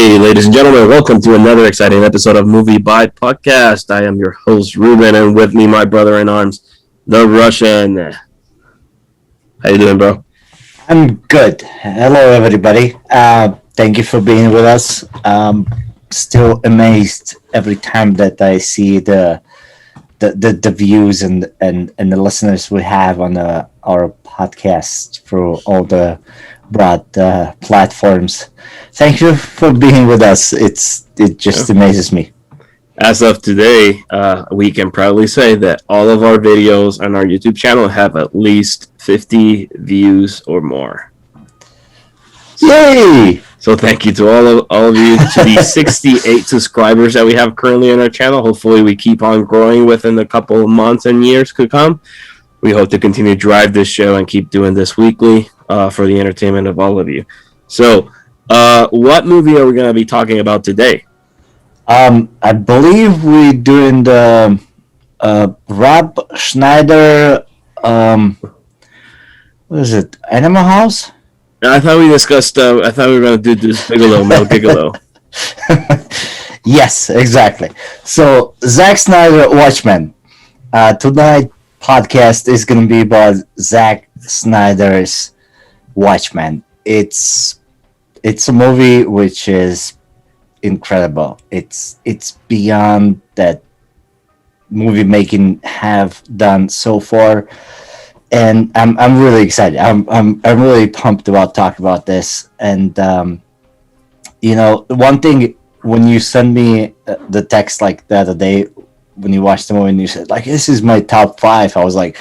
Hey, ladies and gentlemen, welcome to another exciting episode of MovieByte podcast. I am your host, Ruben, and with me, my brother in arms, The Russian. How you doing, bro? I'm good. Hello, everybody. Thank you for being with us. Still amazed every time that I see the views and the listeners we have on our podcast through all the broad platforms. Thank you for being with us. It just amazes me. As of today, we can proudly say that all of our videos on our YouTube channel have at least 50 views or more. Yay! So thank you to all of you, to the 68 subscribers that we have currently on our channel. Hopefully we keep on growing within a couple of months and years to come. We hope to continue to drive this show and keep doing this weekly for the entertainment of all of you. So, what movie are we going to be talking about today? I believe we're doing the Rob Schneider, what is it, Animal House? I thought we discussed, I thought we were going to do this Mel Gigolo. Yes, exactly. So, Zack Snyder, Watchmen. Tonight podcast is going to be about Zack Snyder's Watchmen. It's a movie which is incredible. It's beyond that movie making have done so far, and I'm really excited. I'm really pumped about talking about this. And one thing, when you send me the text like the other day when you watched the movie and you said like, this is my top 5, I was like,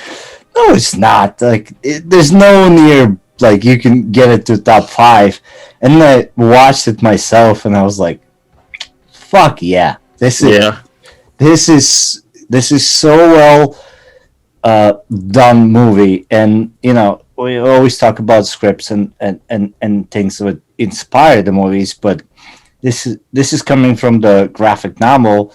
no, it's not. Like, there's no near, like, you can get it to top 5. And then I watched it myself and I was like, fuck yeah, this is so well done movie. And we always talk about scripts and things that would inspire the movies, but this is coming from the graphic novel,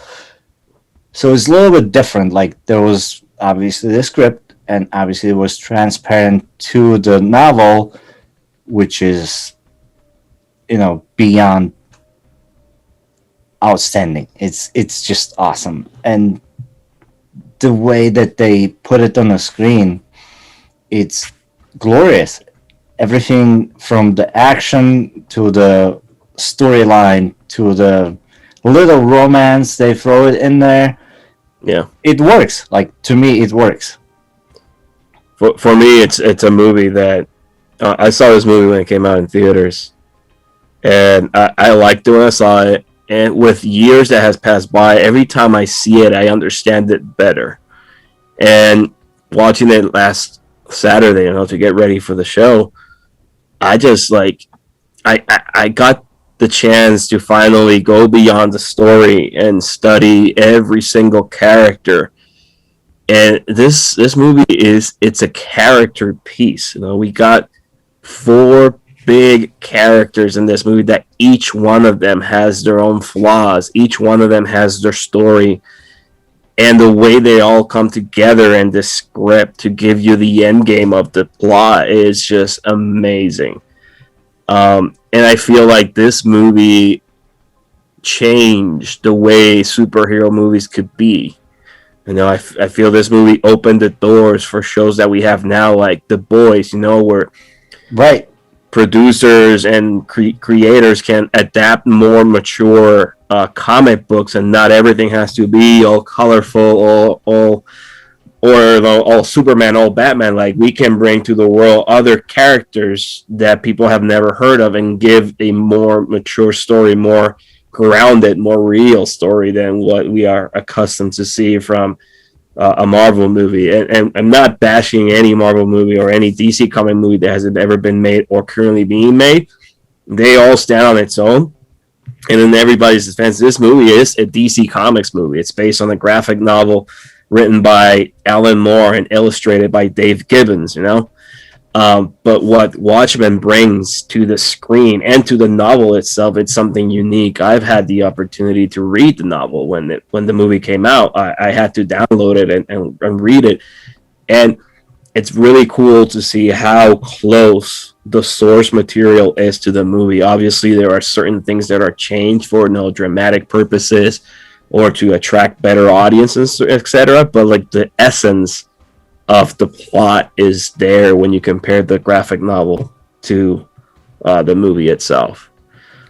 so it's a little bit different. Like, there was obviously the script, and obviously it was transparent to the novel, which is beyond outstanding. It's just awesome. And the way that they put it on the screen, it's glorious. Everything from the action to the storyline to the little romance they throw it in there. Yeah, it works. Like, to me, it works. For me, it's a movie that I saw this movie when it came out in theaters, and I liked it when I saw it. And with years that has passed by, every time I see it, I understand it better. And watching it last Saturday, to get ready for the show, I just I got the chance to finally go beyond the story and study every single character. And this movie it's a character piece. We got 4 big characters in this movie that each one of them has their own flaws. Each one of them has their story. And the way they all come together in this script to give you the end game of the plot is just amazing. And I feel like this movie changed the way superhero movies could be. I feel this movie opened the doors for shows that we have now, like The Boys, where right, producers and creators can adapt more mature comic books, and not everything has to be all colorful, all Superman, all Batman. Like, we can bring to the world other characters that people have never heard of and give a more mature story, more grounded, more real story than what we are accustomed to see from a Marvel movie. And I'm not bashing any Marvel movie or any DC comic movie that has ever been made or currently being made. They all stand on its own. And in everybody's defense, this movie is a DC Comics movie. It's based on a graphic novel written by Alan Moore and illustrated by Dave Gibbons, But what Watchmen brings to the screen and to the novel itself, it's something unique. I've had the opportunity to read the novel when the movie came out. I had to download it and read it. And it's really cool to see how close the source material is to the movie. Obviously, there are certain things that are changed for dramatic purposes or to attract better audiences, etc. But like the essence of the plot is there when you compare the graphic novel to the movie itself.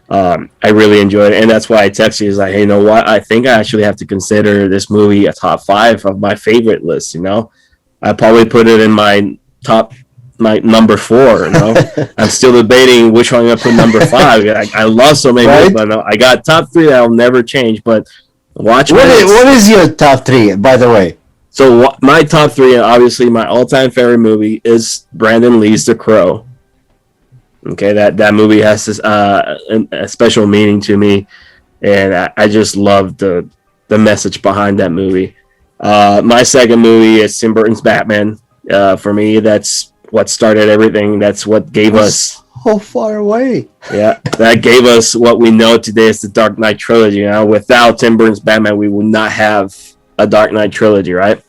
I really enjoyed it, and that's why I texted you. Is like, hey, you know what? I think I actually have to consider this movie a top 5 of my favorite list. I probably put it in my number 4. I'm still debating which one I'm gonna put number 5. I love so many movies, but I got top 3 that'll never change. But Watchmen. What is your top 3, by the way? So my top 3, obviously, my all-time favorite movie is Brandon Lee's The Crow. Okay, that movie has this, a special meaning to me, and I just love the message behind that movie. My second movie is Tim Burton's Batman. For me, that's what started everything. That's what gave us so far away. Yeah, that gave us what we know today as the Dark Knight trilogy. Without Tim Burton's Batman, we would not have a Dark Knight trilogy, right?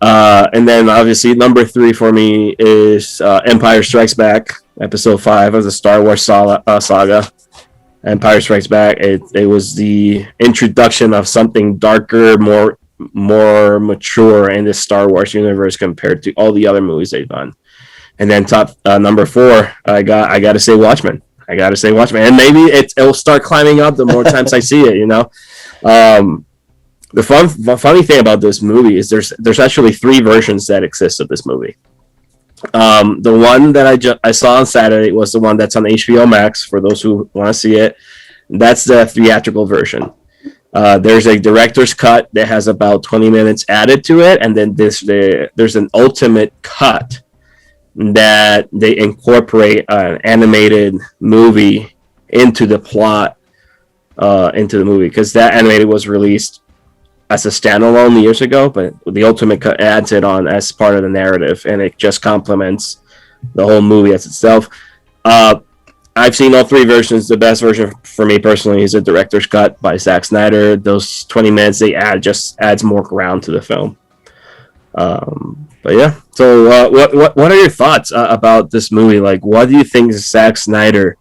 And then obviously number 3 for me is Empire Strikes Back, episode 5 of the Star Wars saga. Empire Strikes Back. It was the introduction of something darker, more mature in the Star Wars universe compared to all the other movies they've done. And then number 4, I got to say Watchmen. And maybe it'll start climbing up the more times I see it. The funny thing about this movie is there's actually 3 versions that exist of this movie. The one that I saw on Saturday was the one that's on HBO Max for those who want to see it. That's the theatrical version. There's a director's cut that has about 20 minutes added to it, and then there's an ultimate cut that they incorporate an animated movie into the plot, into the movie, because that animated was released as a standalone years ago, but the ultimate cut adds it on as part of the narrative, and it just complements the whole movie as itself. I've seen all 3 versions. The best version for me personally is the director's cut by Zack Snyder. Those 20 minutes they add just adds more ground to the film. But yeah, so what are your thoughts about this movie? Like, what do you think Zack Snyder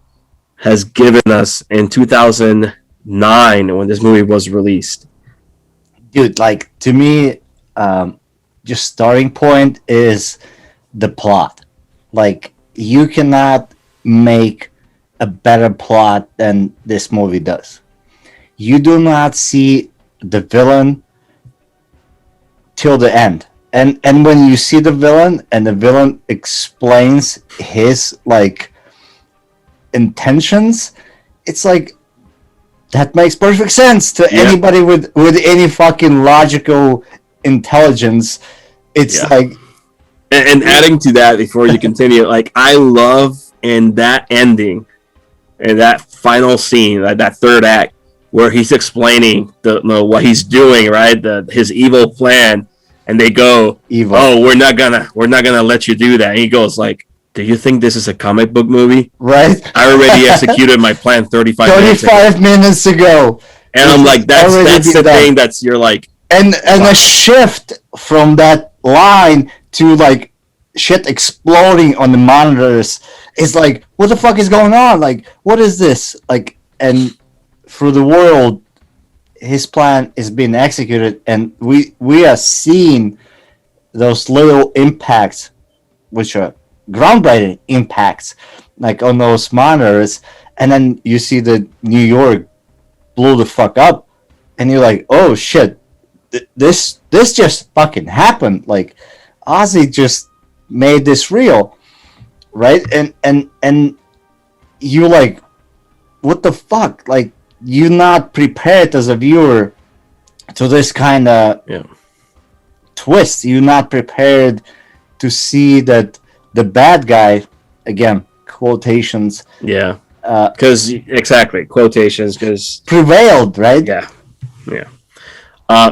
has given us in 2009 when this movie was released? Dude, like, to me, just starting point is the plot. Like, you cannot make a better plot than this movie does. You do not see the villain till the end. And when you see the villain and the villain explains his like intentions, it's like that makes perfect sense to anybody with any fucking logical intelligence. It's like, and adding to that before you continue, like, I love in that ending and that final scene, like that third act, where he's explaining what he's doing, right? His evil plan. And they go, evil. Oh, we're not gonna let you do that. And he goes like, do you think this is a comic book movie? Right. I already executed my plan 35 minutes ago. And I'm like, that's the thing that's you're like. And a shift from that line to like shit exploding on the monitors is like, what the fuck is going on? Like, what is this? Like, and for the world, his plan is being executed, and we are seeing those little impacts, which are groundbreaking impacts, like on those monitors, and then you see the New York blew the fuck up, and you're like, oh shit, this just fucking happened. Like, Ozzy just made this real, right? And you're like, what the fuck? Like, you're not prepared as a viewer to this kind of twist. You're not prepared to see that the bad guy, again, quotations. Yeah. Because exactly, quotations, because prevailed, right? Yeah.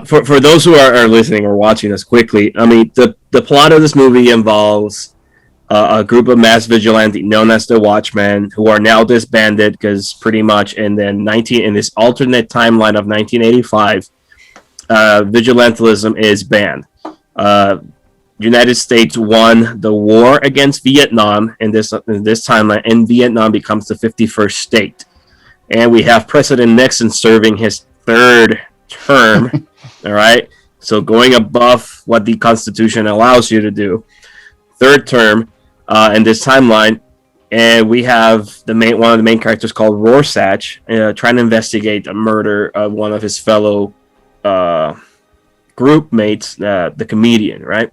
For those who are listening or watching us quickly, I mean, the plot of this movie involves a group of mass vigilantes known as the Watchmen, who are now disbanded because pretty much in this alternate timeline of 1985, vigilantism is banned. United States won the war against Vietnam in this timeline, and Vietnam becomes the 51st state. And we have President Nixon serving his third term. All right, so going above what the Constitution allows you to do, third term in this timeline. And we have one of the main characters called Rorschach trying to investigate a murder of one of his fellow group mates, the comedian, right?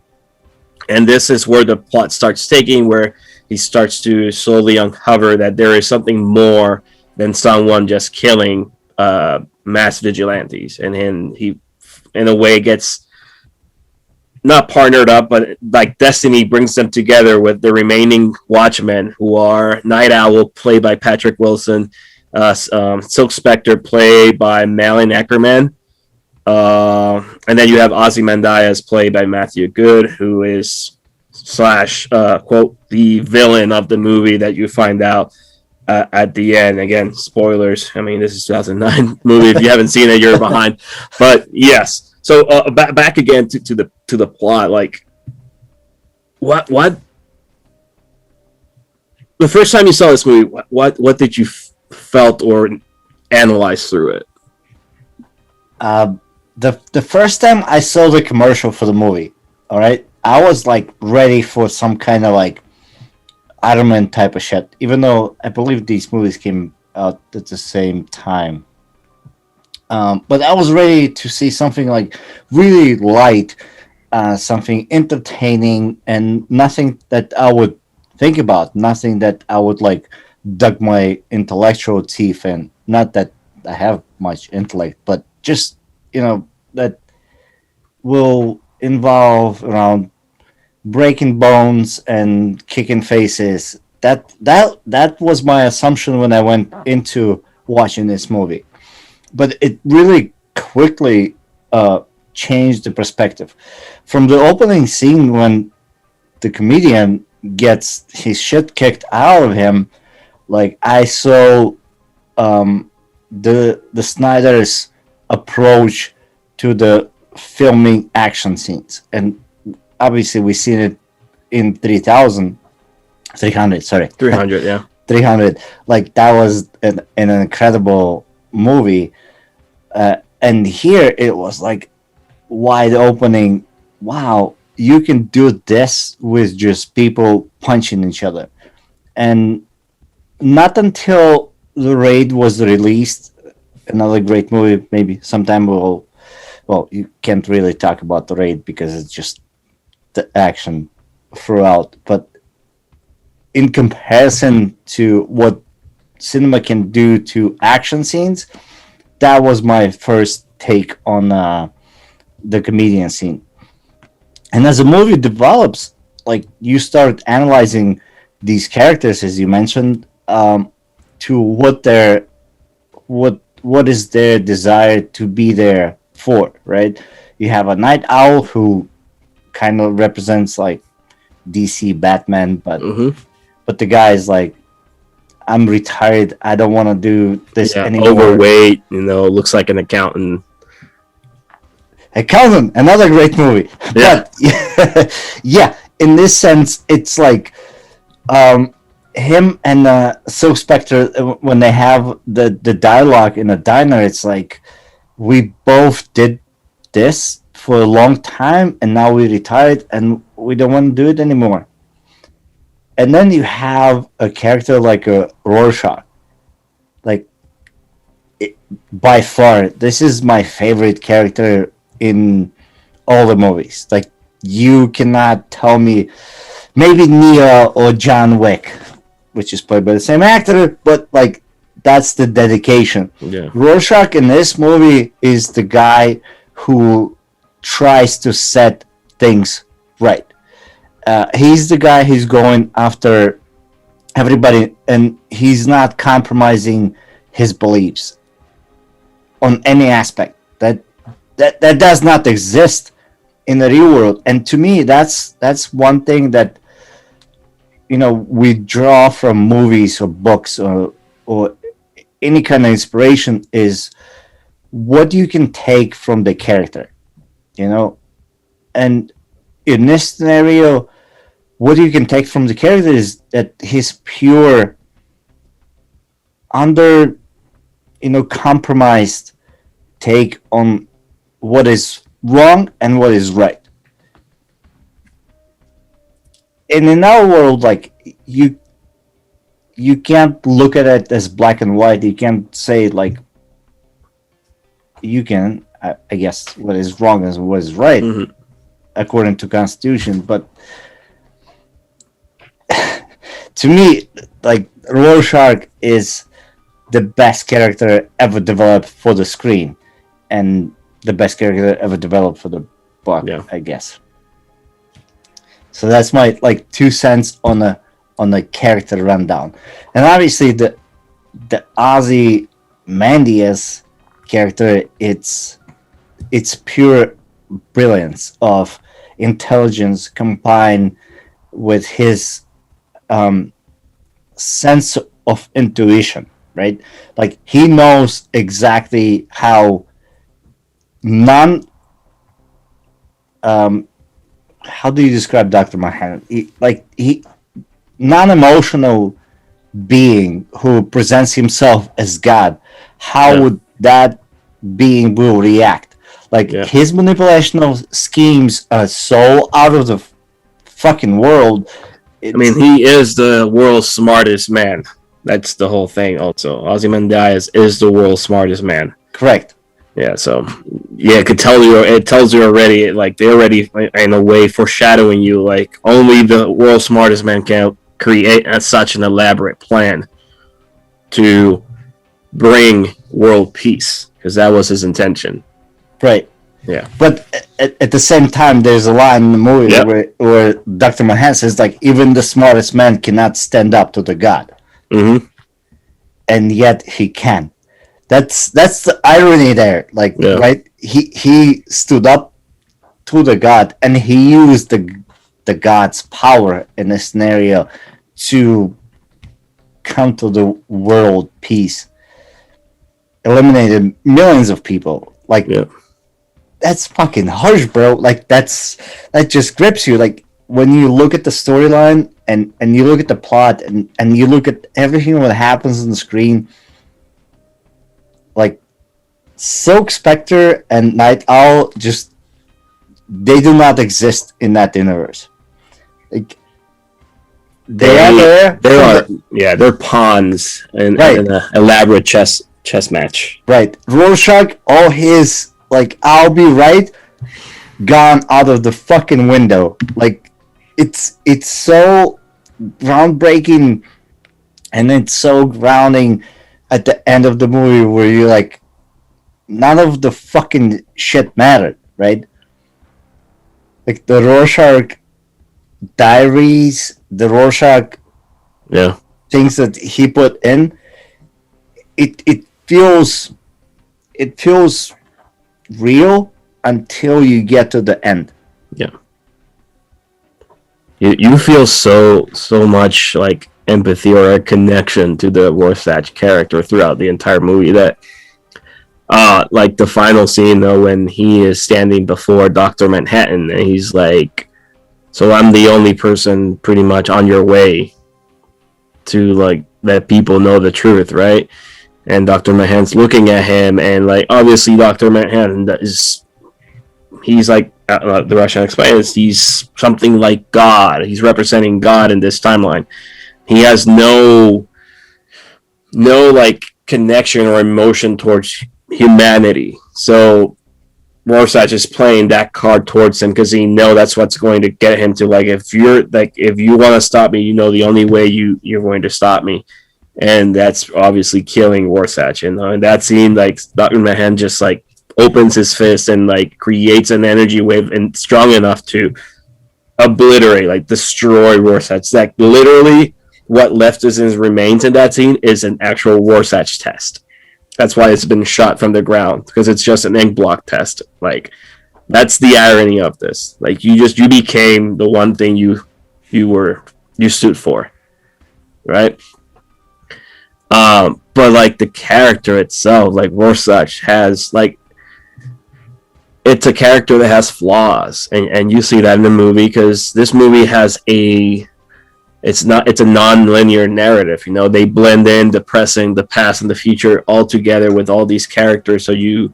And this is where the plot starts taking, where he starts to slowly uncover that there is something more than someone just killing mass vigilantes. And then he, in a way, gets not partnered up, but like destiny brings them together with the remaining Watchmen, who are Night Owl, played by Patrick Wilson, Silk Spectre, played by Malin Åkerman, and then you have Ozymandias, played by Matthew Goode, who is slash quote the villain of the movie that you find out at the end. Again, spoilers. I mean, this is 2009 movie. If you haven't seen it, you're behind. But yes. So back again to the plot. Like, what the first time you saw this movie, what did you felt or analyze through it? The first time I saw the commercial for the movie, all right, I was like ready for some kind of like Iron Man type of shit. Even though I believe these movies came out at the same time. But I was ready to see something like really light, something entertaining, and nothing that I would think about, nothing that I would like dug my intellectual teeth in. Not that I have much intellect, but just, that will involve around breaking bones and kicking faces. That was my assumption when I went into watching this movie. But it really quickly changed the perspective. From the opening scene when the comedian gets his shit kicked out of him, like I saw the Snyder's approach to the filming action scenes. And obviously we seen it in 300, sorry. 300, yeah. 300. Like that was an incredible movie. And here it was like wide opening. Wow, you can do this with just people punching each other. And not until The Raid was released, another great movie, maybe sometime you can't really talk about The Raid because it's just the action throughout. But in comparison to what cinema can do to action scenes, that was my first take on the comedian scene. And as the movie develops, like you start analyzing these characters, as you mentioned, to what is their desire to be there for, right? You have a Night Owl who kind of represents like DC Batman, but the guy is like, I'm retired. I don't want to do this anymore. Overweight, looks like an accountant. Accountant, another great movie. Yeah. But yeah, in this sense, it's like him and Silk Spectre, when they have the dialogue in a diner, it's like, we both did this for a long time, and now we retired, and we don't want to do it anymore. And then you have a character like a Rorschach. Like, by far, this is my favorite character in all the movies. Like, you cannot tell me, maybe Neo or John Wick, which is played by the same actor, but like, that's the dedication. Yeah. Rorschach in this movie is the guy who tries to set things right. He's the guy who's going after everybody, and he's not compromising his beliefs on any aspect. That does not exist in the real world. And to me, that's one thing that we draw from movies or books or any kind of inspiration, is what you can take from the character, and in this scenario, what you can take from the character is that he's pure, under, compromised take on what is wrong and what is right. And in our world, like, you can't look at it as black and white. You can't say, like, you can, I guess, what is wrong is what is right, according to Constitution. But to me, like, Rorschach is the best character ever developed for the screen, and the best character ever developed for the book, I guess. So that's my, like, 2 cents on the character rundown. And obviously the Ozymandias character, it's pure brilliance of intelligence combined with his sense of intuition, right? Like, he knows exactly how how do you describe Dr. Manhattan? He non-emotional being who presents himself as God. How would that being will react? Like, his manipulational schemes are so out of the fucking world. I mean, he is the world's smartest man. That's the whole thing. Also, Ozymandias is the world's smartest man. Correct. Yeah, so it could tell you. It tells you already. Like, they're already in a way foreshadowing you. Like, only the world's smartest man can create such an elaborate plan to bring world peace, because that was his intention. Right. Yeah. But at the same time, there's a line in the movie where Dr. Manhattan says, like, even the smartest man cannot stand up to the God. Mm-hmm. And yet he can. That's the irony there. Like, right? He stood up to the God, and he used the God's power in this scenario to come to the world peace. Eliminated millions of people. Like, that's fucking harsh, bro. Like, that just grips you. Like, when you look at the storyline and you look at the plot and you look at everything that happens on the screen, like, Silk Spectre and Night Owl they do not exist in that universe. Like, they're pawns in an elaborate chess match. Right. Rorschach, all his, like, I'll be right, gone out of the fucking window. Like, it's so groundbreaking, and it's so grounding at the end of the movie where you're like, none of the fucking shit mattered, right? Like, the Rorschach diaries, the Rorschach things that he put in, it feels real until you get to the end. Yeah. You feel so much, like, empathy or a connection to the Rorschach character throughout the entire movie that like the final scene though, when he is standing before Dr. Manhattan and he's like, so I'm the only person pretty much on your way to, like, let people know the truth, right? And Dr. Manhattan's looking at him, and, like, obviously Dr. Manhattan he's like, the Russian explains, he's something like God. He's representing God in this timeline. He has no like connection or emotion towards humanity. So Rorschach is playing that card towards him because he knows that's what's going to get him to, like, if you want to stop me, the only way you're going to stop me, and that's obviously killing Rorschach. And in that scene, like, Dr. Manhattan just, like, opens his fist and, like, creates an energy wave and strong enough to obliterate, like, destroy Rorschach. Like, literally what left remains in that scene is an actual Rorschach test. That's why it's been shot from the ground, because it's just an ink block test. Like, that's the irony of this. Like, you became the one thing you stood for, right? But, like, the character itself, like, Rorschach has, like, it's a character that has flaws, and you see that in the movie because this movie has it's a non-linear narrative. They blend in the present, the past, and the future all together with all these characters. So you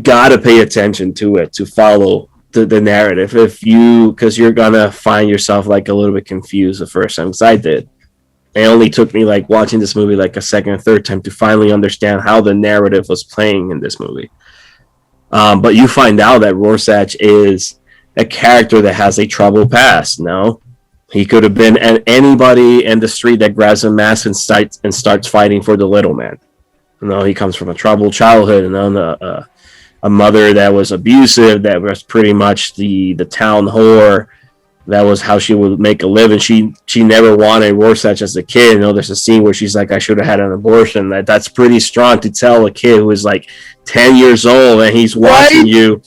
got to pay attention to it to follow the narrative. Because you're gonna find yourself like a little bit confused the first time, because I did. It only took me like watching this movie like a second or third time to finally understand how the narrative was playing in this movie. But you find out that Rorschach is a character that has a troubled past. No, he could have been anybody in the street that grabs a mask and starts fighting for the little man. He comes from a troubled childhood, and a mother that was abusive, that was pretty much the town whore. That was how she would make a living. She never wanted Rorschach as a kid. There's a scene where she's like, I should have had an abortion. That's pretty strong to tell a kid who is like 10 years old and he's watching you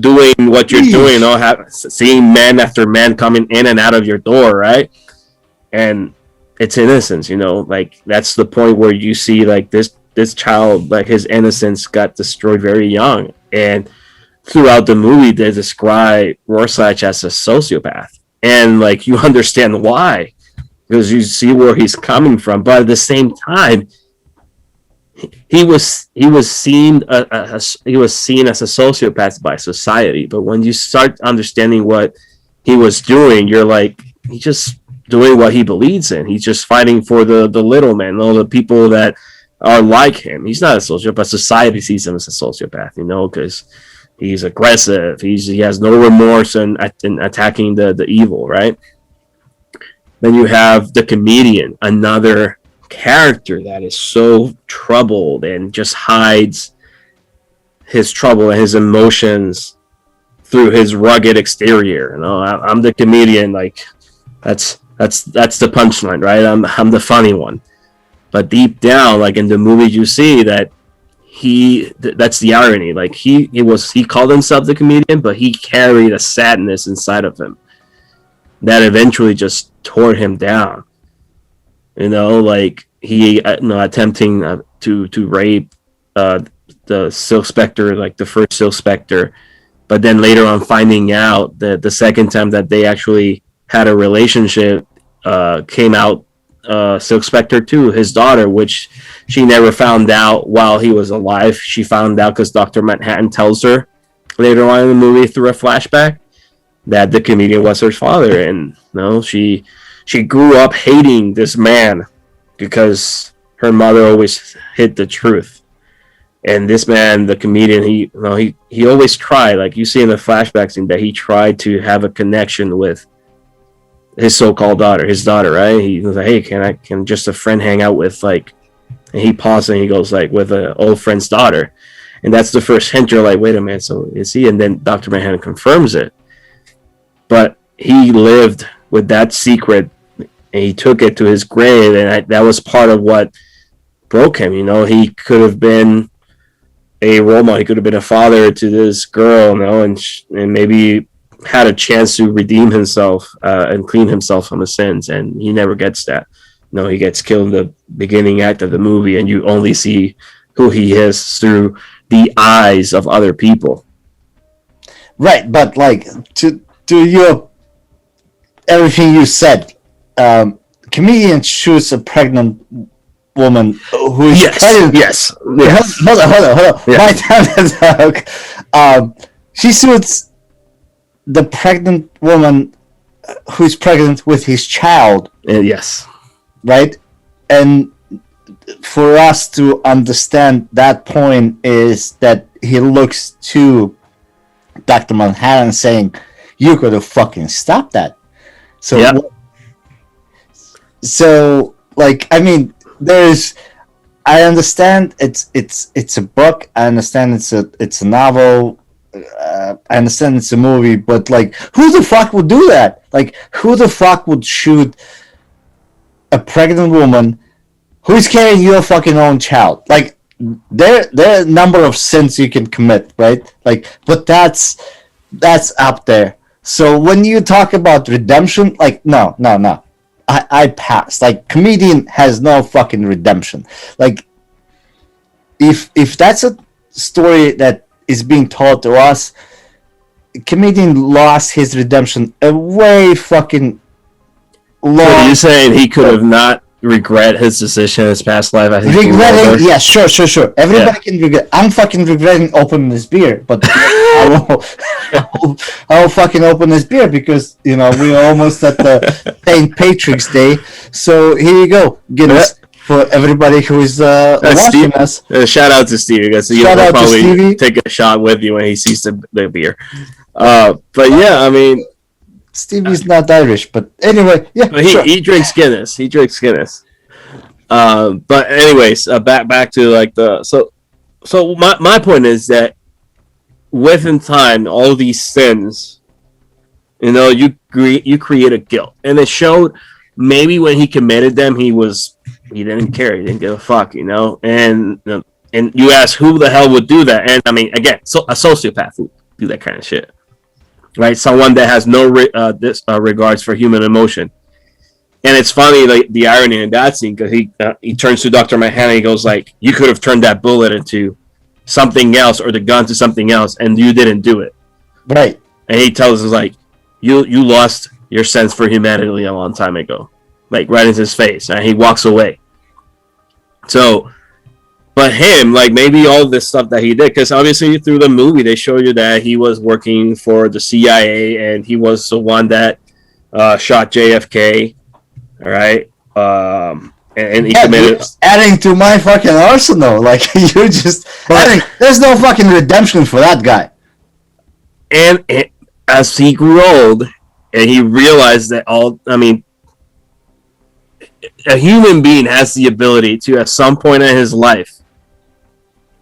doing what you're doing, seeing man after man coming in and out of your door, right? And it's innocence, like that's the point where you see like this child, like his innocence got destroyed very young. And throughout the movie, they describe Rorschach as a sociopath, and like you understand why, because you see where he's coming from. But at the same time, he was seen as a sociopath by society. But when you start understanding what he was doing, you're like, he's just doing what he believes in. He's just fighting for the little man, all the people that are like him. He's not a sociopath. Society sees him as a sociopath, because he's aggressive. He has no remorse in attacking the evil, right? Then you have the comedian, another character that is so troubled and just hides his trouble and his emotions through his rugged exterior. I'm the comedian. Like that's the punchline, right? I'm the funny one. But deep down, like in the movie, you see that that's the irony. Like he called himself the comedian, but he carried a sadness inside of him that eventually just tore him down. Like he attempting to rape the Silk Spectre, like the first Silk Spectre, but then later on finding out that the second time that they actually had a relationship, came out Silk Spectre 2, his daughter, which she never found out while he was alive. She found out because Dr. Manhattan tells her later on in the movie through a flashback that the comedian was her father. And she grew up hating this man because her mother always hid the truth. And this man, the comedian, he always tried, like you see in the flashback scene, that he tried to have a connection with his so-called daughter, right? He was like, hey, can just a friend hang out with, like, and he paused and he goes like, with an old friend's daughter. And that's the first hint. You're like, wait a minute, so is he? And then Dr. Manhattan confirms it. But he lived with that secret and he took it to his grave, and that was part of what broke him. He could have been a role model. He could have been a father to this girl, and maybe had a chance to redeem himself and clean himself from his sins, and he never gets that. He gets killed in the beginning act of the movie, and you only see who he is through the eyes of other people. Right, but like to your everything you said, comedian shoots a pregnant woman who is pregnant. Yes. Hold on. Yeah. My time is she shoots the pregnant woman who's pregnant with his child. Yes. Right? And for us to understand that point is that he looks to Dr. Manhattan saying, you could have fucking stopped that. So, yep. So like, I mean, I understand it's a book. I understand it's a novel. I understand it's a movie, but like, who the fuck would do that? Like, who the fuck would shoot a pregnant woman who is carrying your fucking own child? Like, there are a number of sins you can commit, right? Like, but that's up there. So when you talk about redemption, like, no. I pass. Like, comedian has no fucking redemption. Like, if that's a story that is being taught to us, comedian lost his redemption a way fucking long. So are you saying he could have not regret his decision in his past life? Regretting, yeah, sure. Everybody can regret. I'm fucking regretting opening this beer, but I will fucking open this beer because we're almost at the St. Patrick's Day. So here you go, Guinness for everybody who is watching us. Shout out to Stevie. Because he'll probably take a shot with you when he sees the beer. But yeah, I mean, Stevie's not Irish, but anyway, yeah. But he drinks Guinness. But anyways, back to like so my point is that within time, all these sins, you create a guilt, and it showed. Maybe when he committed them, he didn't care, he didn't give a fuck, and you ask who the hell would do that, and I mean, again, so a sociopath would do that kind of shit. Right, someone that has no regards for human emotion, and it's funny, like the irony in that scene, because he turns to Dr. Manhattan, and he goes like, "You could have turned that bullet into something else, or the gun to something else, and you didn't do it." Right, and he tells us like, "You lost your sense for humanity a long time ago," like right in his face, and he walks away. So. But him, like maybe all this stuff that he did, because obviously through the movie they show you that he was working for the CIA and he was the one that shot JFK. All right, and he committed. Adding to my fucking arsenal, like you're just adding. There's no fucking redemption for that guy. And as he grew old, and he realized that a human being has the ability to, at some point in his life,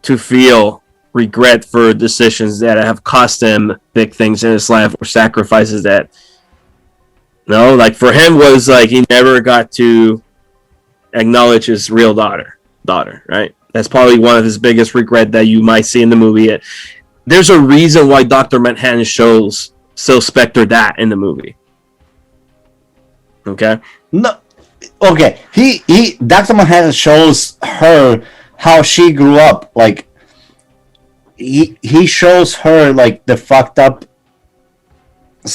to feel regret for decisions that have cost him big things in his life or sacrifices that. Like for him was like he never got to acknowledge his real daughter, right? That's probably one of his biggest regret that you might see in the movie. There's a reason why Dr. Manhattan shows Sil Spector that in the movie. Okay? No. Okay, he Dr. Manhattan shows her how she grew up. Like he shows her like the fucked up.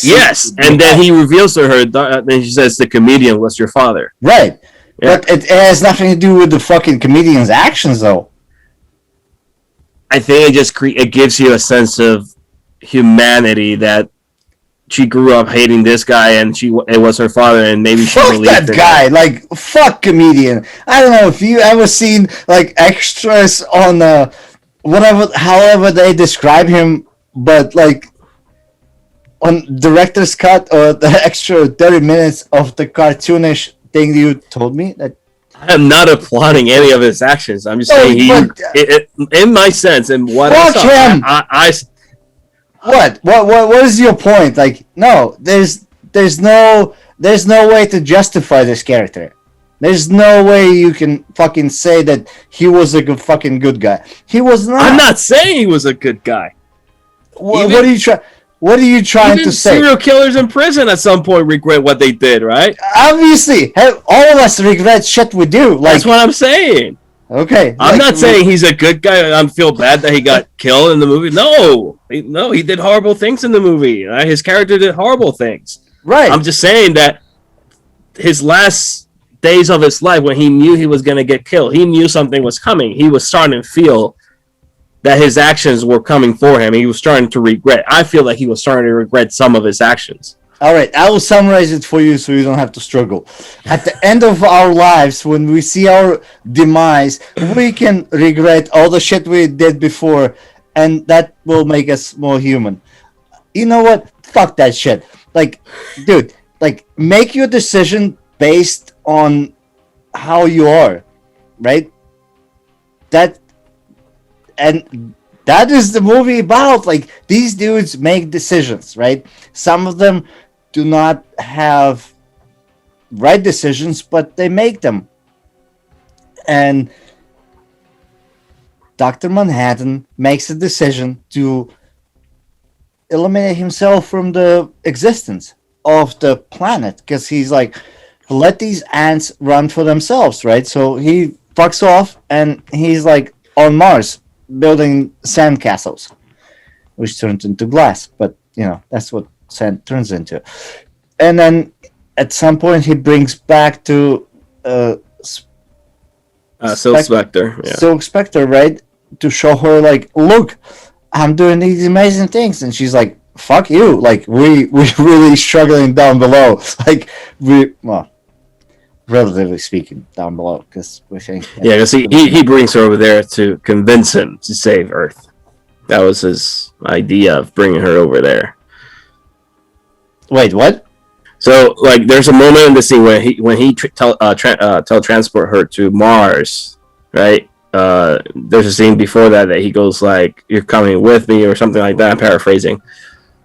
Yes, and then he reveals to her. Then she says, "The comedian was your father." Right, yeah. But it has nothing to do with the fucking comedian's actions, though. I think it just it gives you a sense of humanity that. She grew up hating this guy, and it was her father, and maybe she believed that guy. Like, fuck comedian. I don't know if you ever seen like extras on however they describe him, but like on director's cut or the extra 30 minutes of the cartoonish thing you told me that. I'm not applauding any of his actions. I'm just saying in my sense, and what I saw, What is your point? Like, no, there's no way to justify this character. There's no way you can fucking say that he was a fucking good guy. He was not. I'm not saying he was a good guy. What are you trying to say? Serial killers in prison at some point regret what they did, right? Obviously, all of us regret shit we do. Like, that's what I'm saying. Okay. I'm not saying he's a good guy. I feel bad that he got killed in the movie. No, he did horrible things in the movie. His character did horrible things. Right. I'm just saying that his last days of his life, when he knew he was going to get killed, he knew something was coming. He was starting to feel that his actions were coming for him. He was starting to regret. I feel like he was starting to regret some of his actions. All right, I will summarize it for you so you don't have to struggle. At the end of our lives, when we see our demise, we can regret all the shit we did before, and that will make us more human. You know what? Fuck that shit. Like, dude, like, make your decision based on how you are, right? That is the movie about. Like, these dudes make decisions, right? Some of them do not have right decisions, but they make them. And Dr. Manhattan makes a decision to eliminate himself from the existence of the planet, because he's like, let these ants run for themselves, right? So he fucks off and he's like on Mars building sandcastles. which turns into glass. But that's what sand turns into. And then at some point he brings back to Silk Spectre. Yeah. Silk Spectre, right? To show her, like, look, I'm doing these amazing things. And she's like, fuck you. Like, we're really struggling down below. Like, relatively speaking, down below. Because we think. Yeah, because he brings her over there to convince him to save Earth. That was his idea of bringing her over there. Wait, what? So, like, there's a moment in the scene when he teletransport her to Mars, right? There's a scene before that he goes like, "You're coming with me," or something like that. I'm paraphrasing.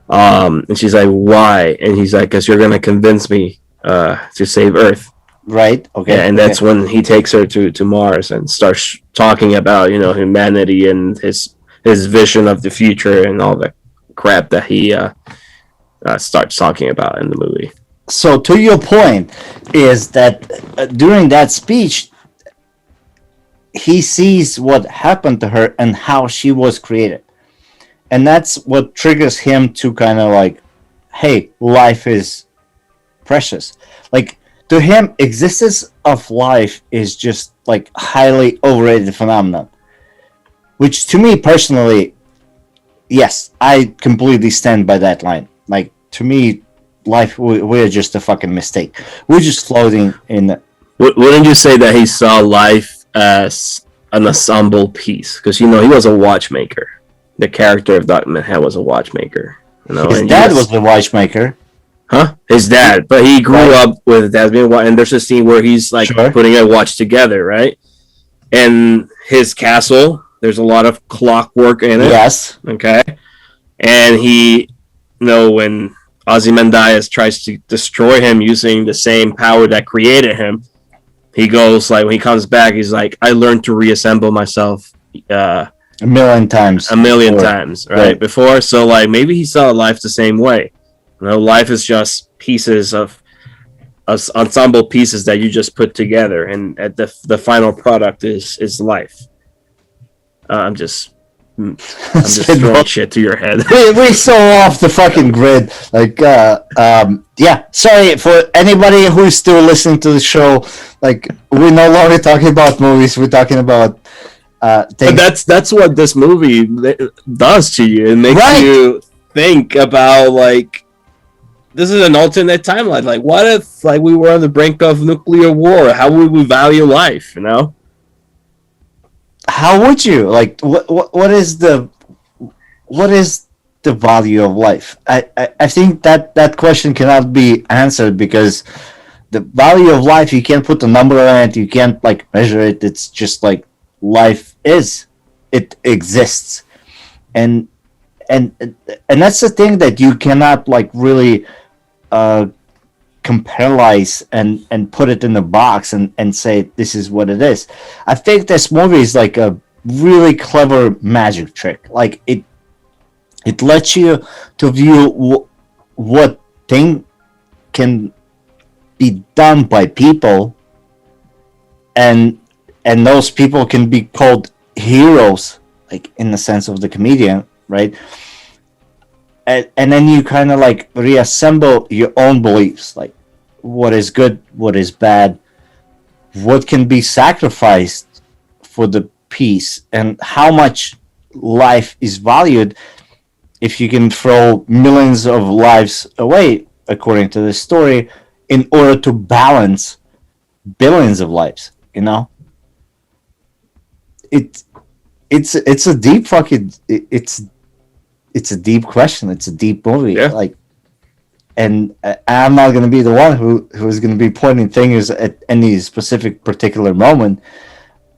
And she's like, "Why?" And he's like, "Because you're gonna convince me to save Earth." Right. Okay. Yeah, and that's when he takes her to Mars and starts talking about humanity and his vision of the future and all the crap that he starts talking about in the movie. So to your point is that during that speech, he sees what happened to her and how she was created. And that's what triggers him to kind of like, hey, life is precious. Like, to him, existence of life is just like highly overrated phenomenon. Which to me personally, yes, I completely stand by that line. Like, to me, life, we're just a fucking mistake. We're just floating in. Wouldn't you say that he saw life as an ensemble piece? Because he was a watchmaker. The character of Dr. Manhattan was a watchmaker. His dad was the watchmaker. Huh? His dad, but he grew up with his dad being and there's a scene where he's like putting a watch together, right? And his castle, there's a lot of clockwork in it. Yes. Okay. And he, when Ozymandias tries to destroy him using the same power that created him, he goes like, when he comes back, he's like, I learned to reassemble myself a million times right before. So like maybe he saw life the same way. Life is just pieces of ensemble pieces that you just put together, and at the final product is life. I'm just throwing shit to your head. we so off the fucking grid. Like, yeah. Sorry for anybody who's still listening to the show. Like, we're no longer talking about movies. We're talking about things. But that's what this movie does to you. It makes you think about, like, this is an alternate timeline. Like, what if like we were on the brink of nuclear war? How would we value life? How would you like? What is the value of life? I think that question cannot be answered, because the value of life, you can't put a number on it. You can't like measure it. It's just like life is. It exists, and that's the thing that you cannot like really compartmentalize and put it in a box and say this is what it is. I think this movie is like a really clever magic trick. Like, it lets you to view what thing can be done by people, and those people can be called heroes, like in the sense of the comedian, right? And then you kind of like reassemble your own beliefs, like what is good, what is bad, what can be sacrificed for the peace, and how much life is valued if you can throw millions of lives away, according to this story, in order to balance billions of lives. It's a deep fucking it's a deep question. It's a deep movie. Yeah. Like, and I'm not going to be the one who's going to be pointing fingers at any specific particular moment,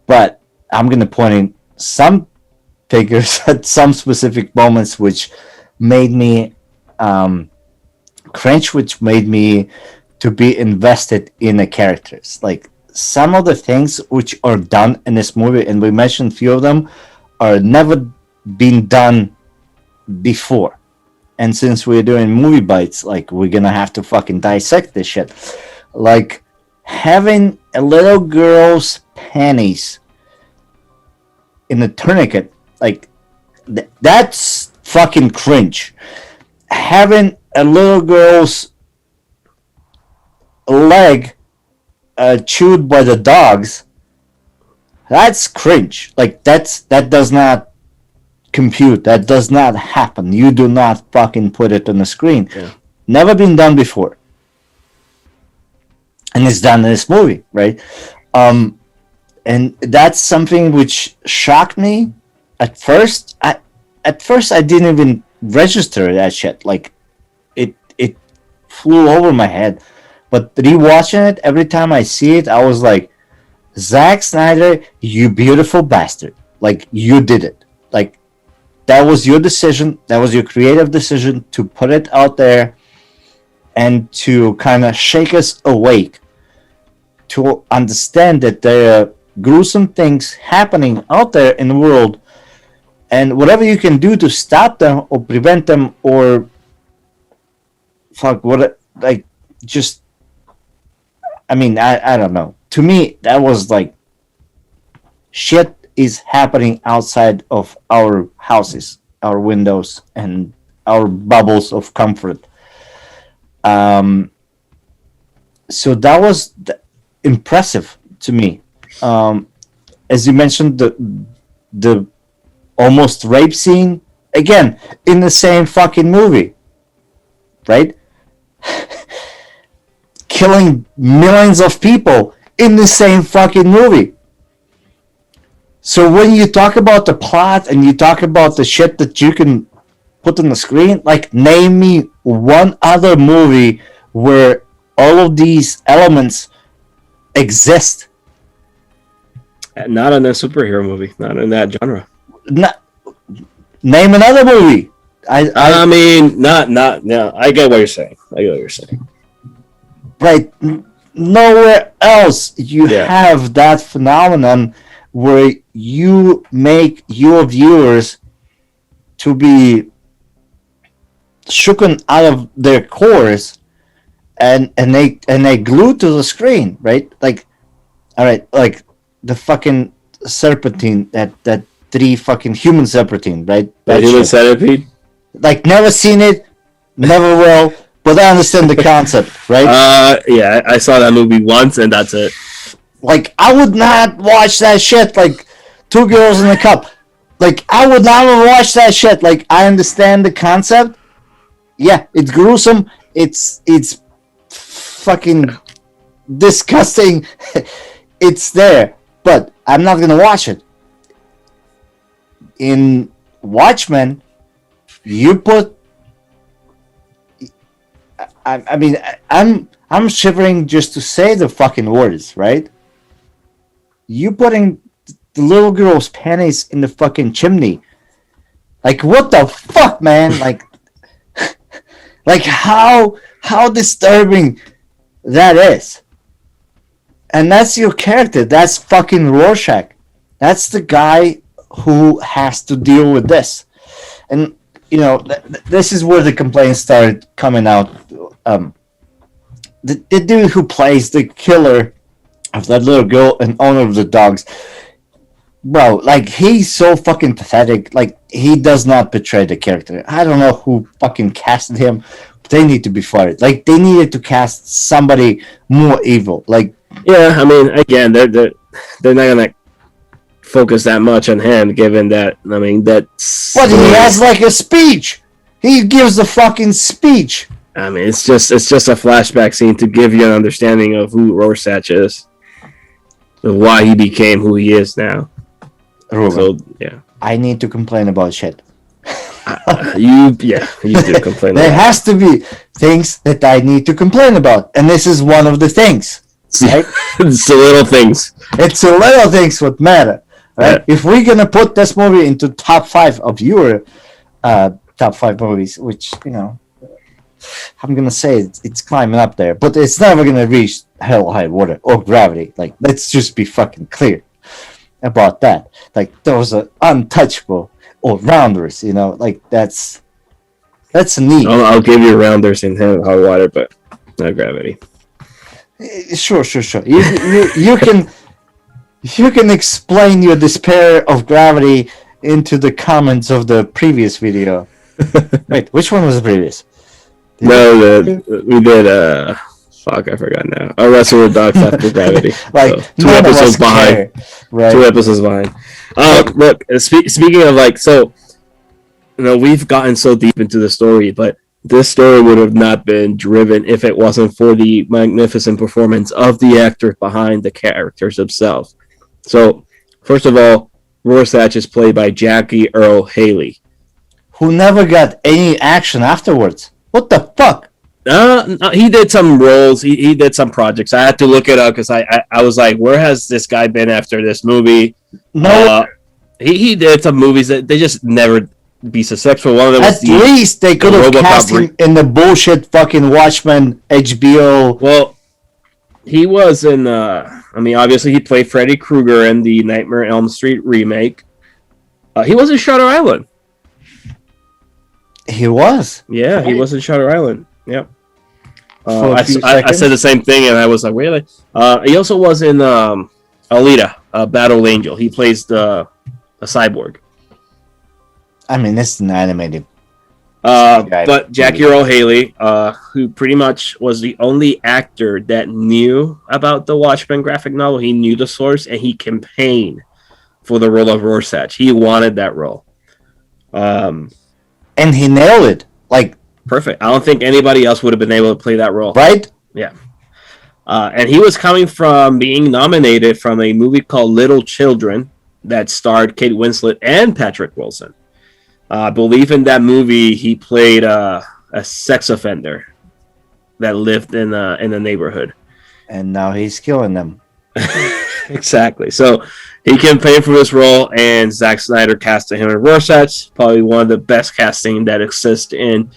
but I'm going to point in some fingers at some specific moments which made me cringe, which made me to be invested in the characters. Like, some of the things which are done in this movie, and we mentioned a few of them, are never been done before. And since we're doing movie bites, like, we're gonna have to fucking dissect this shit. Like, having a little girl's panties in a tourniquet, like, that's fucking cringe. Having a little girl's leg chewed by the dogs, that's cringe. Like, that does not compute. That does not happen. You do not fucking put it on the screen. Yeah. Never been done before. And it's done in this movie, right? And that's something which shocked me at first. At first I didn't even register that shit. Like, it flew over my head. But rewatching it, every time I see it, I was like, Zack Snyder, you beautiful bastard. Like, you did it. Like, that was your decision. That was your creative decision to put it out there and to kind of shake us awake, to understand that there are gruesome things happening out there in the world, and whatever you can do to stop them or prevent them or just, I mean, I don't know. To me, that was like, shit is happening outside of our houses, our windows, and our bubbles of comfort. So that was impressive to me. As you mentioned, the almost rape scene, again, in the same fucking movie, right? Killing millions of people in the same fucking movie. So when you talk about the plot and you talk about the shit that you can put on the screen, like, name me one other movie where all of these elements exist. Not in a superhero movie. Not in that genre. Name another movie. I mean, not. No, I get what you're saying. Right. Nowhere else you have that phenomenon where you make your viewers to be shooken out of their cores and they glued to the screen, right? Like, all right, like the fucking serpentine, that 3 fucking human serpentine, right? The human centipede? Like, never seen it, never will, but I understand the concept, right? Yeah, I saw that movie once and that's it. Like, I would not watch that shit, like, 2 girls in a cup. Like, I would not watch that shit. Like, I understand the concept. Yeah, it's gruesome. It's fucking disgusting. It's there. But I'm not gonna watch it. In Watchmen, you put... I mean, I'm shivering just to say the fucking words, right? You putting the little girl's panties in the fucking chimney. Like, what the fuck, man? Like, like how disturbing that is. And that's your character. That's fucking Rorschach. That's the guy who has to deal with this. And, you know, this is where the complaints started coming out. The dude who plays the killer of that little girl and owner of the dogs, bro, like, he's so fucking pathetic. Like, he does not portray the character. I don't know who fucking casted him. They need to be fired. Like, they needed to cast somebody more evil. Like, yeah, I mean, again, they're not gonna focus that much on him, given that, I mean, that's... But he has, like, a speech! He gives the fucking speech! I mean, it's just a flashback scene to give you an understanding of who Rorschach is. Of why he became who he is now. Ruben, so, yeah. I need to complain about shit. You do complain There about has to be things that I need to complain about. And this is one of the things. Right? It's the little things. It's the little things what matter. Right? Yeah. If we're gonna put this movie into top 5 of your top 5 movies, which, you know, I'm gonna say it's climbing up there, but it's never gonna reach Hell, High Water or Gravity. Like, let's just be fucking clear about that. Like, those are untouchable or rounders, you know. Like, that's neat. I'll give you rounders in Hell, High Water, but not Gravity. Sure. You can explain your despair of Gravity into the comments of the previous video. Wait, which one was the previous? We did. Fuck, I forgot now. A Wrestle with Dogs After Gravity. Like, so, 2 episodes behind. Right. 2 episodes behind. Look, speaking of like, so, we've gotten so deep into the story, but this story would have not been driven if it wasn't for the magnificent performance of the actor behind the characters themselves. So, first of all, Rorschach is played by Jackie Earle Haley, who never got any action afterwards. What the fuck? He did some roles. He did some projects. I had to look it up because I was like, where has this guy been after this movie? No. He did some movies that they just never be successful. One of them at least they could have cast him in the bullshit fucking Watchmen HBO. Well, he was in. Obviously he played Freddy Krueger in the Nightmare on Elm Street remake. He was in Shutter Island. He was. Yeah, right. He was in Shutter Island. Yep. I said the same thing, and I was like, really? He also was in Alita, Battle Angel. He plays a cyborg. I mean, it's an animated. But Jackie Earle Haley, who pretty much was the only actor that knew about the Watchmen graphic novel, he knew the source, and he campaigned for the role of Rorschach. He wanted that role. And he nailed it. Like, perfect. I don't think anybody else would have been able to play that role. Right? Yeah. And he was coming from being nominated from a movie called Little Children that starred Kate Winslet and Patrick Wilson. I believe in that movie he played a sex offender that lived in the neighborhood. And now he's killing them. Exactly. So he campaigned for this role, and Zack Snyder casted him in Rorschach. Probably one of the best casting that exists in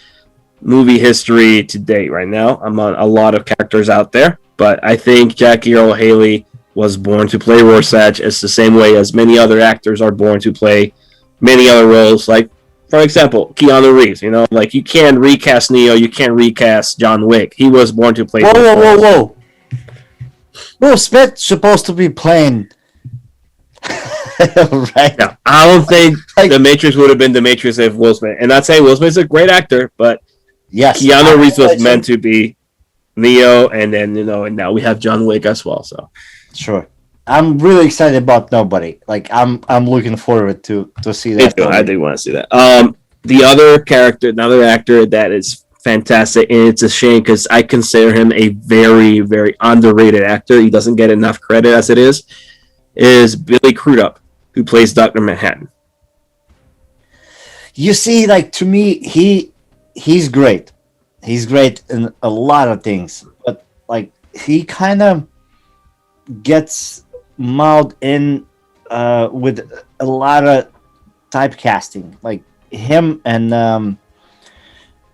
movie history to date right now. Among a lot of characters out there, but I think Jackie Earle Haley was born to play Rorschach. It's the same way as many other actors are born to play many other roles. Like, for example, Keanu Reeves. Like, you can't recast Neo, you can't recast John Wick. He was born to play. Whoa! Will Smith's supposed to be playing. Right. Yeah, I don't think The Matrix would have been The Matrix if Will Smith. And I'd say Will Smith's a great actor, but yes, Keanu Reeves was meant to be Neo, and then and now we have John Wick as well. So sure, I'm really excited about Nobody. Like, I'm looking forward to see that. I do want to see that. The other character, another actor that is fantastic, and it's a shame because I consider him a very, very underrated actor. He doesn't get enough credit as it is Billy Crudup, who plays Dr. Manhattan. You see, like, to me, he's great. He's great in a lot of things, but like, he kind of gets mauled in with a lot of typecasting, like him and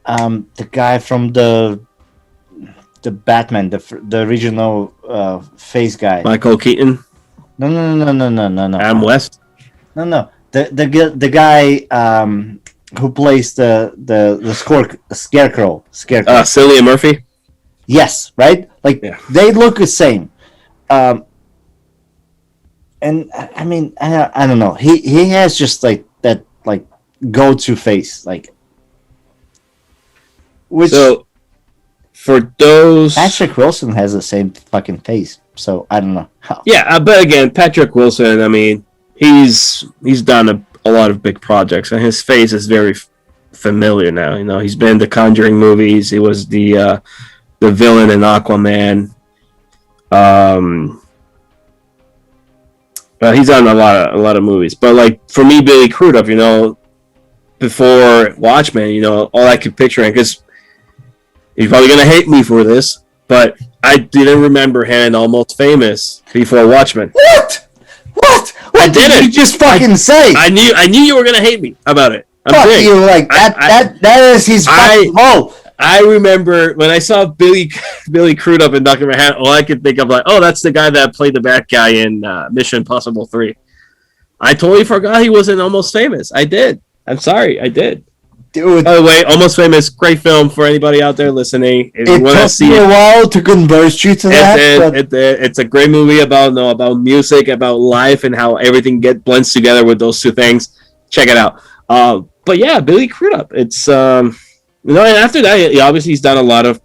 the guy from the Batman, the original face guy, Michael Keaton. No. Adam West. No. The guy who plays the Scarecrow. Cillian Murphy. Yes, right. Like, yeah. They look the same. And I mean, I don't know. He has just like that, like, go-to face, like. Which, so, for those, Patrick Wilson has the same fucking face. So I don't know how. Yeah, but again, Patrick Wilson. I mean, he's done a lot of big projects, and his face is very familiar now. He's been in the Conjuring movies. He was the villain in Aquaman. He's done a lot of movies. But like, for me, Billy Crudup, before Watchmen, all I could picture, because you're probably gonna hate me for this, but I didn't remember him in Almost Famous before Watchmen. What? What did you just fucking say? I knew you were gonna hate me about it. Fuck you! Like, that is his fucking fault. I remember when I saw Billy Crudup in Dr. Manhattan, all I could think of, like, oh, that's the guy that played the bad guy in Mission Impossible 3. I totally forgot he was in Almost Famous. I did. I'm sorry, I did. Dude. By the way, Almost Famous, great film for anybody out there listening. If it took me a while to convert you to that. It's a great movie about music, about life, and how everything blends together with those two things. Check it out. but yeah, Billy Crudup. It's and after that, obviously he's done a lot of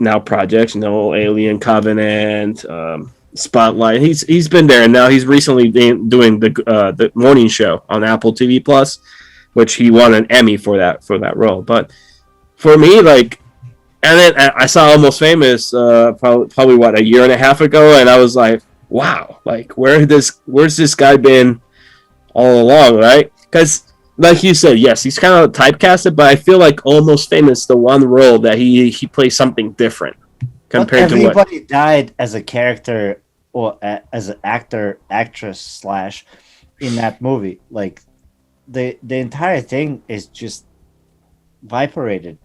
now projects. Alien Covenant, Spotlight. He's been there, and now he's recently doing the morning show on Apple TV Plus, which he won an Emmy for that role. But for me, like, and then I saw Almost Famous probably what, a year and a half ago, and I was like, wow, like where's this guy been all along, right? Because like you said, yes, he's kind of typecasted, but I feel like Almost Famous, the one role that he plays something different compared to what everybody died as a character or as an actress / in that movie. Like the entire thing is just vibrated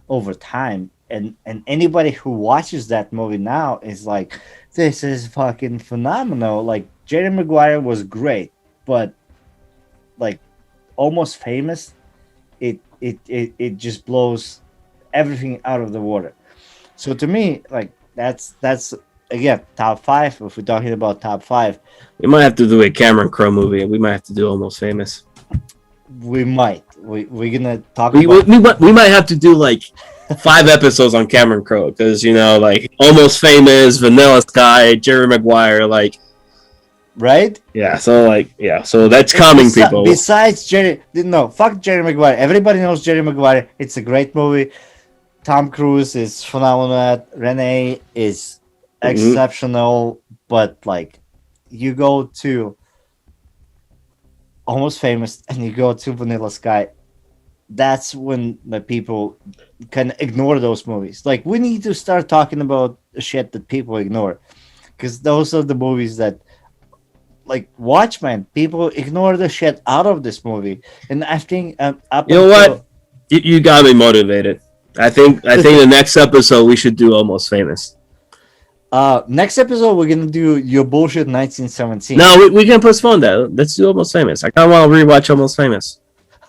over time, and anybody who watches that movie now is like, this is fucking phenomenal. Like Jerry Maguire was great, but like Almost Famous, it just blows everything out of the water. So to me, like that's again top 5. If we're talking about top 5, we might have to do a Cameron Crowe movie, and we might have to do Almost Famous. We might. We're gonna talk. We might have to do like 5 episodes on Cameron Crowe, because like Almost Famous, Vanilla Sky, Jerry Maguire, like. Right? Yeah, so that's calming people. Besides fuck Jerry Maguire. Everybody knows Jerry Maguire. It's a great movie. Tom Cruise is phenomenal. Renee is exceptional. But like, you go to Almost Famous and you go to Vanilla Sky, that's when the people can ignore those movies. Like, we need to start talking about shit that people ignore, because those are the movies that, like Watchmen, people ignore the shit out of this movie, and I think what, you got me motivated. I think the next episode we should do Almost Famous. Next episode we're gonna do your bullshit 1917. No, we can postpone that. Let's do Almost Famous. I kind of want to rewatch Almost Famous.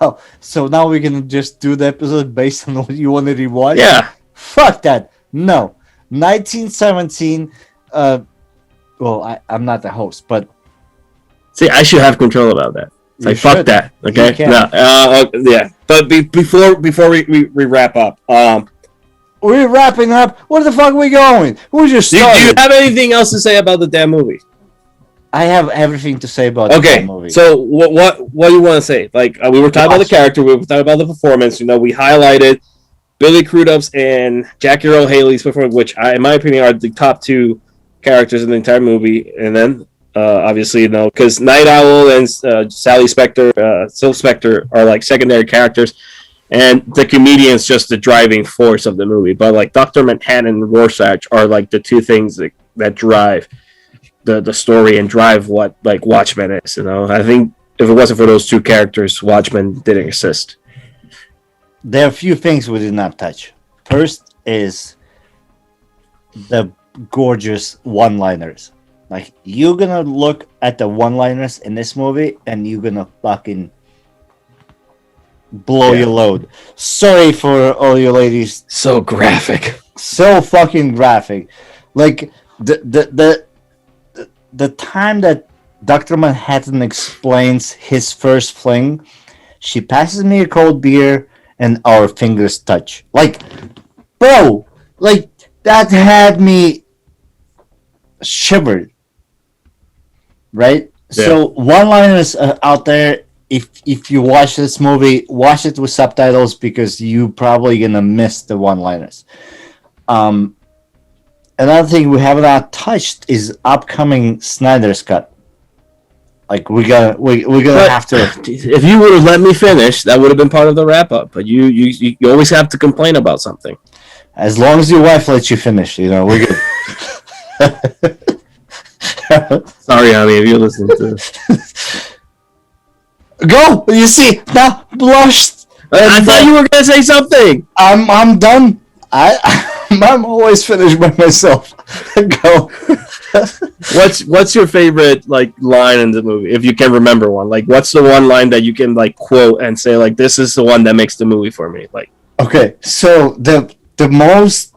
Oh, so now we're gonna just do the episode based on what you want to rewatch? Yeah. Fuck that. No, 1917. Well, I'm not the host, but. See, I should have control about that. It's like, fuck that. Okay. No. Yeah. But before we wrap up, we're wrapping up. Where the fuck are we going? We just started. Do you have anything else to say about the damn movie? I have everything to say about the damn movie. So what do you want to say? Like, we were talking about the character. We were talking about the performance. We highlighted Billy Crudup's and Jackie Earle Haley's performance, which, in my opinion, are the top 2 characters in the entire movie, and then. Obviously, because Night Owl and Sally Spectre, Syl Spectre are like secondary characters, and the comedian's just the driving force of the movie. But like Dr. Manhattan and Rorschach are like the 2 things that drive the story and drive what like Watchmen is. I think if it wasn't for those 2 characters, Watchmen didn't exist. There are a few things we did not touch. First is the gorgeous one-liners. Like, you're gonna look at the one-liners in this movie, and you're gonna fucking blow your load. Sorry for all you ladies. So graphic. So fucking graphic. Like, the time that Dr. Manhattan explains his first fling, she passes me a cold beer, and our fingers touch. Like, bro, like, that had me shivered. Right? Yeah. So one-liners out there, if you watch this movie, watch it with subtitles, because you probably gonna miss the one-liners. Another thing we have not touched is upcoming Snyder's Cut. Like, we're gonna have to. If you would have let me finish, that would have been part of the wrap-up. But you always have to complain about something. As long as your wife lets you finish, we're good. Sorry, honey, if you're listening to this. Go! You see, now blushed. I thought you were gonna say something. I'm done. I'm always finished by myself. Go. What's your favorite like line in the movie, if you can remember one? Like, what's the one line that you can like quote and say like, this is the one that makes the movie for me? Like, okay, so the most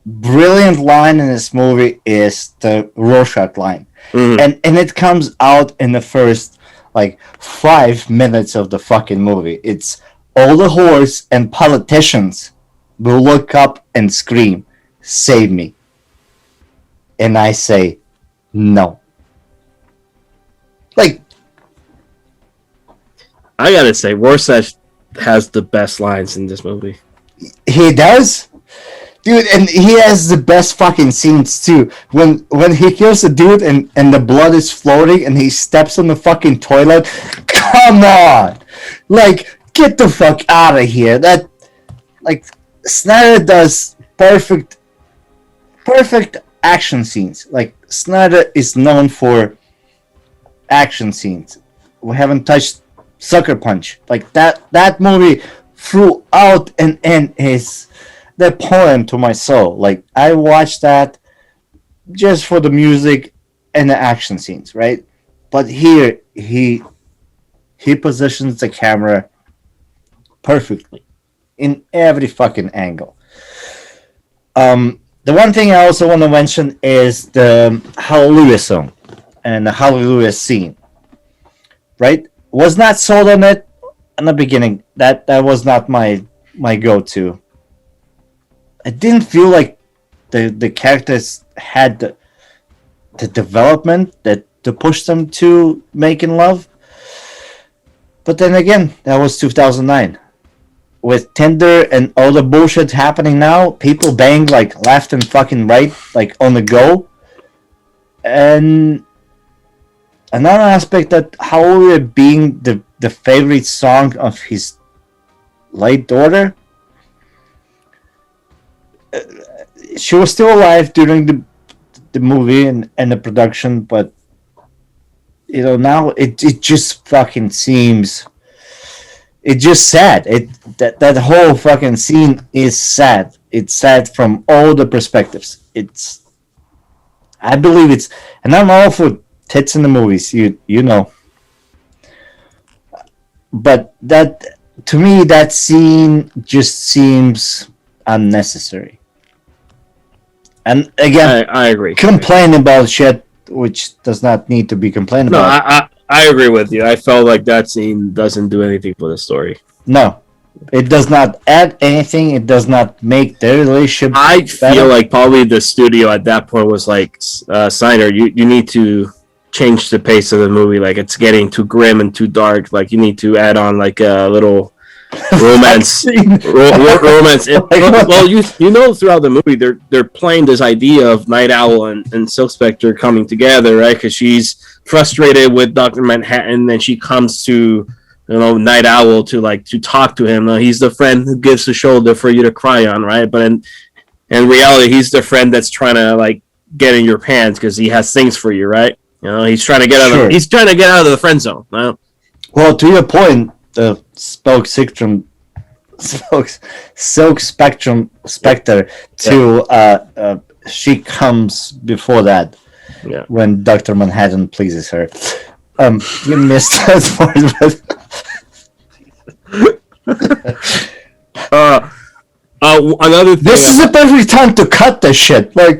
brilliant line in this movie is the Rorschach line. And it comes out in the first like 5 minutes of the fucking movie. It's all the whores and politicians will look up and scream, "Save me." And I say, no. Like, I gotta say, Warsash has the best lines in this movie. he does? Dude, and he has the best fucking scenes too. When he kills a dude and the blood is floating and he steps on the fucking toilet. Come on! Like, get the fuck out of here. That, like, Snyder does perfect action scenes. Like, Snyder is known for action scenes. We haven't touched Sucker Punch. Like, that movie throughout and in is the poem to my soul. Like, I watched that just for the music and the action scenes, right? But here he positions the camera perfectly in every fucking angle. The one thing I also want to mention is the Hallelujah song and the Hallelujah scene. Right? Was not sold on it in the beginning. That was not my go-to. I didn't feel like the characters had the development that to push them to making love. But then again, that was 2009. With Tinder and all the bullshit happening now, people bang like left and fucking right, like on the go. And another aspect that Hallelujah being the favorite song of his late daughter, she was still alive during the movie and the production, but you know, now it just fucking seems, it's just sad. That whole fucking scene is sad. It's sad from all the perspectives. I believe it's, and I'm all for tits in the movies, you know. But that, to me, that scene just seems unnecessary. And again, I agree. Complain about shit which does not need to be complained about. No, I agree with you. I felt like that scene doesn't do anything for the story. No, it does not add anything. It does not make their relationship I better. feel like probably the studio at that point was like, Snyder, you need to change the pace of the movie. Like, it's getting too grim and too dark. Like, you need to add on like a little romance. Romance. Well, you know, throughout the movie, they're playing this idea of Night Owl and Silk Spectre coming together, right? Because she's frustrated with Dr. Manhattan, and she comes to, you know, Night Owl to talk to him. He's the friend who gives the shoulder for you to cry on, right? But in reality, he's the friend that's trying to like get in your pants because he has things for you, right? You know, he's trying to get out. He's trying to get out of the friend zone. No? Well, to your point, the Silk Spectrum Spectre to she comes before that. Yeah. When Dr. Manhattan pleases her. You missed that part. Another thing. This is the perfect time to cut this shit. Like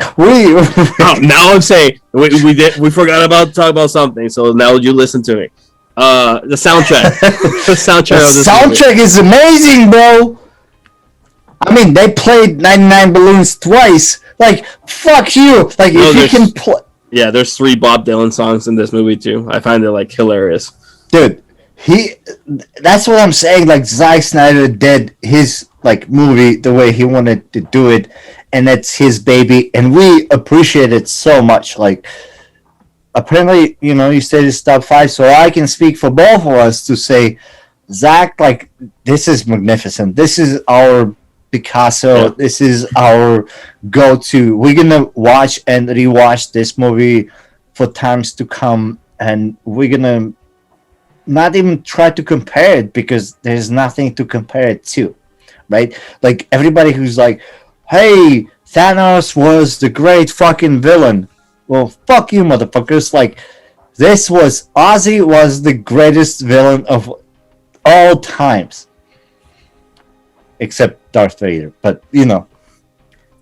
now I'm saying we forgot about to talk about something. So now you listen to me. The soundtrack. the soundtrack is amazing, bro. I mean, they played 99 Balloons twice. Like, fuck you. Like, if you can play. Yeah, there's 3 Bob Dylan songs in this movie too. I find it like hilarious. Dude, that's what I'm saying. Like, Zack Snyder did his like movie the way he wanted to do it, and it's his baby, and we appreciate it so much. Like, apparently, you know, you said it's top 5, so I can speak for both of us to say, Zach, like, this is magnificent. This is our Picasso. Yeah. This is our go-to. We're gonna watch and rewatch this movie for times to come, and we're gonna not even try to compare it because there's nothing to compare it to, right? Like, everybody who's like, hey, Thanos was the great fucking villain. Well, fuck you, motherfuckers. Like, Ozzy was the greatest villain of all times. Except Darth Vader. But, you know.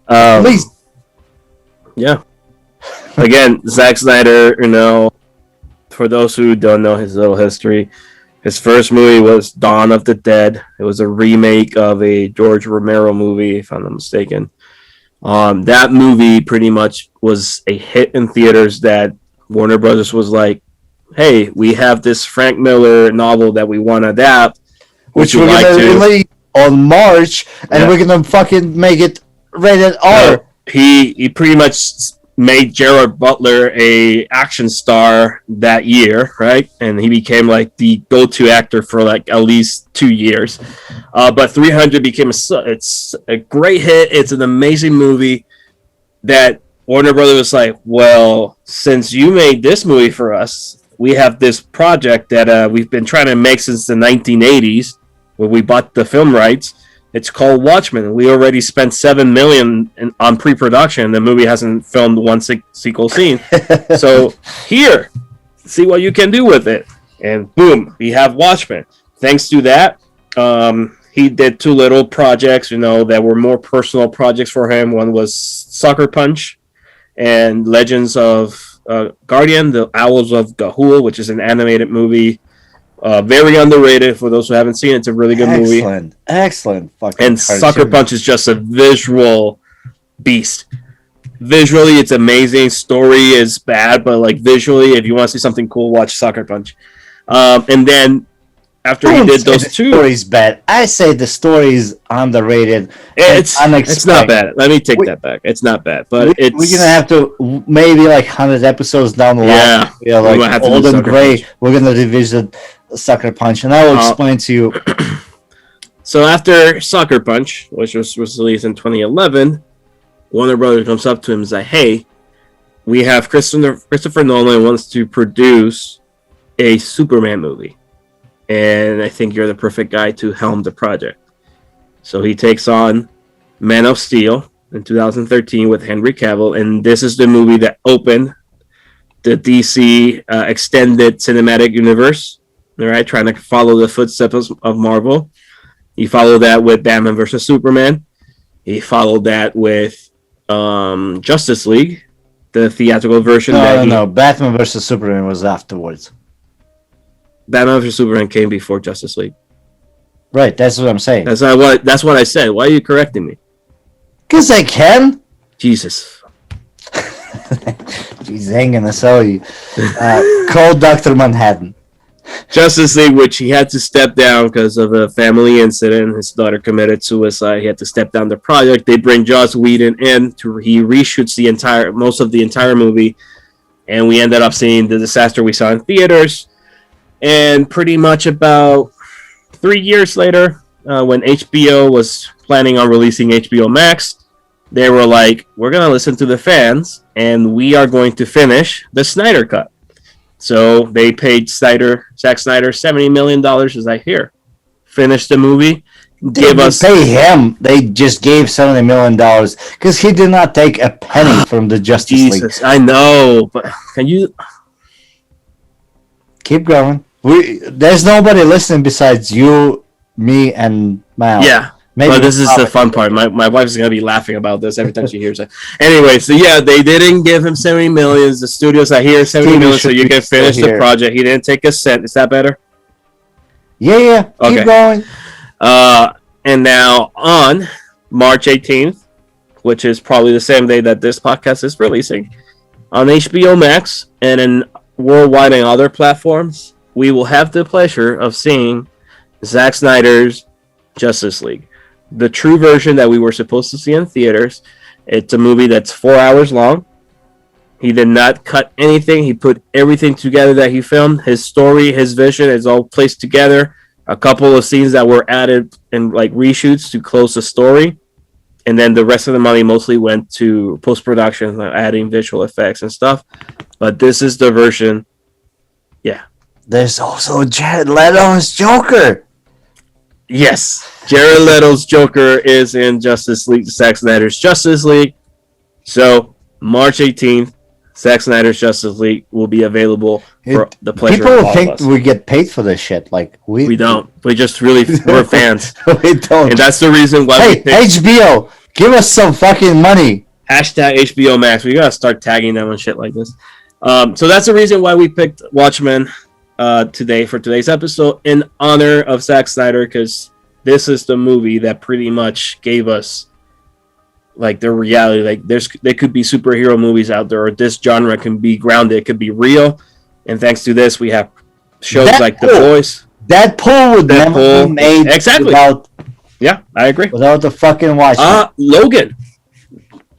At least. Yeah. Again, Zack Snyder, you know, for those who don't know his little history, His first movie was Dawn of the Dead. It was a remake of a George Romero movie, if I'm not mistaken. That movie pretty much was a hit in theaters that Warner Brothers was like, hey, we have this Frank Miller novel that we want to adapt. Which we're going to release on March, and we're going to fucking make it rated R. He pretty much made Gerard Butler a action star that year, right? And he became like the go-to actor for like at least 2 years. But 300 became it's a great hit. It's an amazing movie that Warner Brothers was like, well, since you made this movie for us, we have this project that we've been trying to make since the 1980s, where we bought the film rights. It's called Watchmen. We already spent $7 million on pre-production. The movie hasn't filmed one sequel scene. So here, see what you can do with it. And boom, we have Watchmen. Thanks to that, he did 2 little projects, that were more personal projects for him. One was Sucker Punch and Legends of Guardian, the Owls of Ga'Hoole, which is an animated movie. Very underrated for those who haven't seen it. It's a really good movie. Excellent. And Sucker Punch is just a visual beast. Visually, it's amazing. Story is bad, but like visually, if you want to see something cool, watch Sucker Punch. And then after he did those 2, the story's bad. I say the story's underrated. It's not bad. Let me take that back. It's not bad, but we're gonna have to maybe like 100 episodes down the line. Yeah, like Old and Gray. Punch. We're gonna revisit Sucker Punch, and I will explain to you. So after Sucker Punch, which was released in 2011, Warner Brothers comes up to him and says, "Hey, we have Christopher Nolan wants to produce a Superman movie, and I think you're the perfect guy to helm the project." So he takes on Man of Steel in 2013 with Henry Cavill, and this is the movie that opened the DC extended cinematic universe. All right, trying to follow the footsteps of Marvel. He followed that with Batman vs. Superman. He followed that with Justice League, the theatrical version. No. Batman vs. Superman was afterwards. Batman vs. Superman came before Justice League. Right, that's what I'm saying. That's what I said. Why are you correcting me? Because I can. Jesus. Jeez, I'm gonna sell you. Call Dr. Manhattan. Justice League, which he had to step down because of a family incident. His daughter committed suicide. He had to step down the project. They bring Joss Whedon in he reshoots most of the entire movie, and we ended up seeing the disaster we saw in theaters. And pretty much about 3 years later, when HBO was planning on releasing HBO Max, they were like, we're going to listen to the fans, and we are going to finish the Snyder Cut. So they paid Zack Snyder $70 million. As I hear, finish the movie. Pay him. They just gave $70 million because he did not take a penny from the Justice League. I know, but can you keep going? There's nobody listening besides you, me, and Mal. Yeah. But this is the fun part. My wife's going to be laughing about this every time she hears it. Anyway, so yeah, they didn't give him $70 million. The studios are here, $70 million, so you can finish the project. He didn't take a cent. Is that better? Yeah. Okay. Keep going. And now on March 18th, which is probably the same day that this podcast is releasing, on HBO Max and in worldwide and other platforms, we will have the pleasure of seeing Zack Snyder's Justice League. The true version that we were supposed to see in theaters. It's a movie that's 4 hours long. He did not cut anything. He put everything together that he filmed. His story, his vision is all placed together. A couple of scenes that were added in like reshoots to close the story. And then the rest of the money mostly went to post-production, like adding visual effects and stuff. But this is the version. Yeah. There's also Jared Leto's Joker. Yes, Jared Leto's Joker is in Justice League, Zack Snyder's Justice League. So, March 18th, Zack Snyder's Justice League will be available for the pleasure of all of us. People think we get paid for this shit. Like we don't. We just we're fans. We don't. And that's the reason why HBO, give us some fucking money. Hashtag HBO Max. We gotta start tagging them and shit like this. So that's the reason why we picked Watchmen. today for today's episode in honor of Zack Snyder, because this is the movie that pretty much gave us like the reality. Like there could be superhero movies out there, or this genre can be grounded, it could be real. And thanks to this, we have shows like The Boys. Deadpool would never be made without. Yeah, I agree. Without the fucking Watchmen. Logan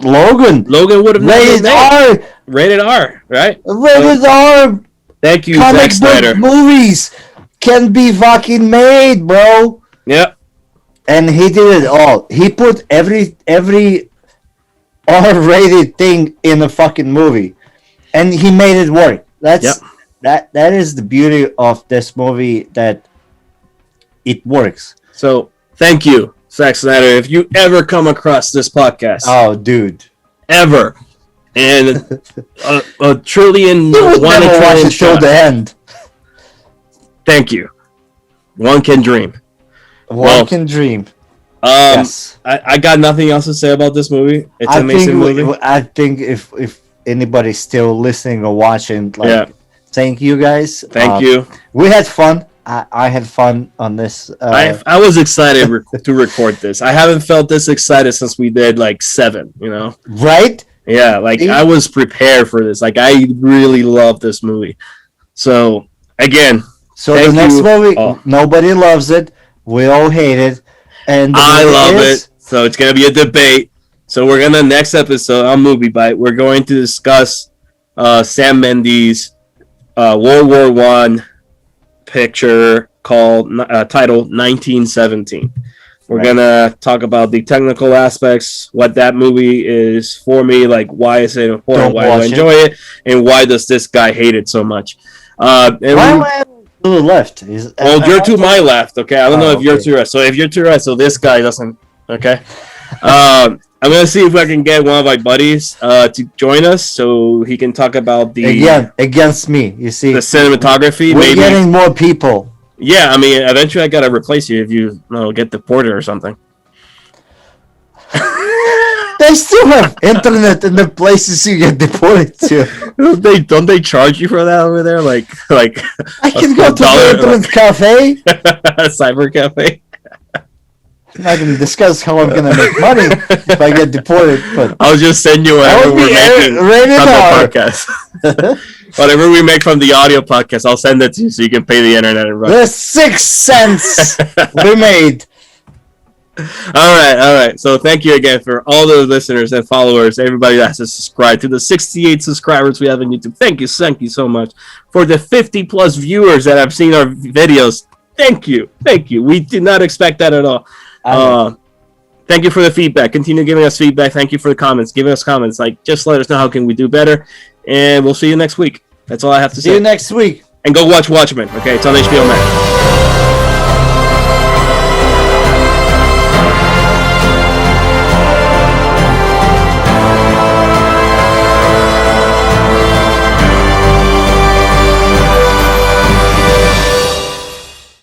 would have rated R. Rated R, right? Rated R. Thank you, Zack Snyder. Movies can be fucking made, bro. Yep. And he did it all. He put every R-rated thing in a fucking movie, and he made it work. That is the beauty of this movie, that it works. So thank you, Zack Snyder. If you ever come across this podcast, oh, dude, ever, and a trillion, you would never watch it till the end. Thank you. One can dream. One can dream. Yes. I got nothing else to say about this movie. It's an amazing movie. I think if anybody's still listening or watching, thank you guys. Thank you. We had fun. I had fun on this. I was excited to record this. I haven't felt this excited since we did like 7. You know, right? Yeah, like I was prepared for this. Like I really love this movie. So again, the next movie, nobody loves it. We all hate it. And I love it. So it's going to be a debate. So we're going to, next episode on MovieByte, we're going to discuss Sam Mendes' World War I picture titled 1917. We're going to talk about the technical aspects, what that movie is for me, like why is it important, why do I enjoy it, and why does this guy hate it so much. To the left. You're to my left. Okay, I don't know if you're to right. So if you're to right, so this guy doesn't. Okay, I'm gonna see if I can get one of my buddies to join us so he can talk about the against me. You see the cinematography. We're getting more people. Yeah, I mean, eventually I gotta replace you if you get deported or something. They still have internet in the places you get deported to. Don't they charge you for that over there? Like I can go to the internet cafe, a cyber cafe. I'm not going to discuss how I'm going to make money if I get deported. But I'll just send you whatever we're making from the podcast. Whatever we make from the audio podcast, I'll send it to you so you can pay the internet and run. The 6 cents we made. All right. So thank you again for all the listeners and followers, everybody that has subscribed, to the 68 subscribers we have on YouTube. Thank you so much. For the 50 plus viewers that have seen our videos, thank you. We did not expect that at all. Thank you for the feedback. Continue giving us feedback. Thank you for the comments. Giving us comments. Like, just let us know how can we do better, and we'll see you next week. That's all I have to say. See you next week. And go watch Watchmen. Okay, it's on HBO Max.